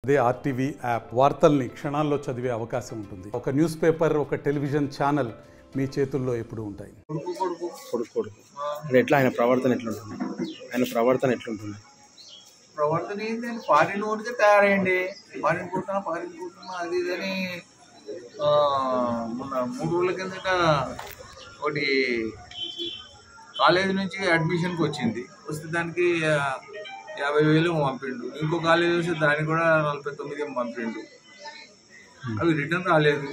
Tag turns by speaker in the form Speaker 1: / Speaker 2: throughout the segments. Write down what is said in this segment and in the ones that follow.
Speaker 1: అదే RTV app వార్తల్ని క్షణాల్లో చదివే అవకాశం ఉంటుంది. ఒక న్యూస్ పేపర్, ఒక టెలివిజన్ ఛానల్ మీ చేతుల్లో ఎప్పుడూ ఉంటాయి.
Speaker 2: కొడుకు అంటే ఎట్లా ఆయన ప్రవర్తన ఎట్లుంటుంది?
Speaker 3: ప్రవర్తన ఏంటంటే ఫారిన్ ఊరికే తయారయ్యండి. ఫారిన్ పోతున్నా అది ఇదని మొన్న 3 రోజుల కిందట ఒకటి కాలేజీ నుంచి అడ్మిషన్కి వస్తే దానికి 50,000 పంపిండు. ఇంకో కాలేజీ వస్తే దానికి కూడా 49,000 పంపిండు. అవి రిటర్న్ రాలేదు.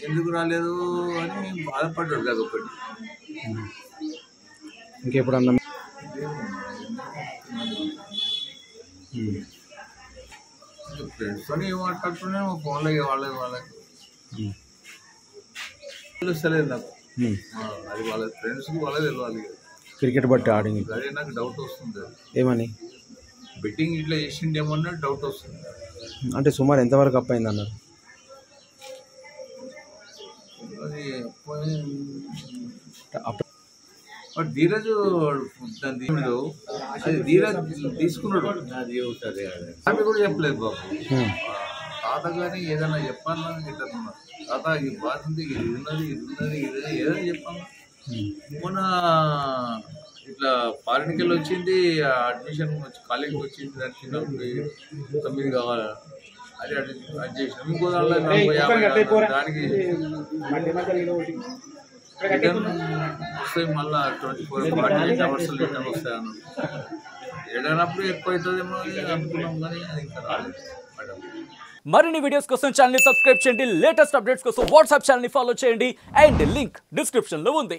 Speaker 3: ఎందుకు రాలేదు అని బాధపడ్డాడు కదా ఒకటి.
Speaker 2: ఇంకెప్పుడన్నా
Speaker 3: ఫ్రెండ్స్ అని ఏం మాట్లాడుతున్నా ఫోన్లో వాళ్ళకి తెలుస్తలేదు నాకు. అది వాళ్ళ ఫ్రెండ్స్కి వాళ్ళే తెలియాలి.
Speaker 2: క్రికెట్ బట్టి ఆడింది
Speaker 3: అదే నాకు డౌట్ వస్తుంది.
Speaker 2: ఏమని?
Speaker 3: బెట్టింగ్ ఇట్లా చేసిండేమన్నా డౌట్ వస్తుంది.
Speaker 2: అంటే సుమారు ఎంతవరకు అప్ అయింది అన్నారు?
Speaker 3: అది ధీరజ్ అది ధీరజ్ తీసుకున్నాడు. ఆమె కూడా చెప్పలేదు బాబు. తాత కానీ ఏదైనా చెప్పాలని గిట్టున్నా తాత ఈ బాధ ఉంది, ఇది ఉన్నది ఏదైనా చెప్పాను. మొన్న ఇట్లా ఫారిన్కి వెళ్ళి వచ్చింది, అడ్మిషన్ కాలేజీకి వచ్చింది, దానికి 9 కావాలి అది అది చేసిన. ఇంకో దానికి రిటర్న్ వస్తాయి మళ్ళీ 24 hours రిటర్న్ వస్తాయి అన్నాడు. ఏడైనప్పుడు ఎక్కువ అవుతుందేమో అనుకున్నాం కానీ అది ఇంకా రాలేదు.
Speaker 4: మరిన్ని వీడియోస్ కోసం ఛానల్ ని సబ్స్క్రైబ్ చేయండి. లేటెస్ట్ అప్డేట్స్ కోసం వాట్సాప్ ఛానల్ ని ఫాలో చేయండి. అండ్ లింక్ డిస్క్రిప్షన్ లో ఉంది.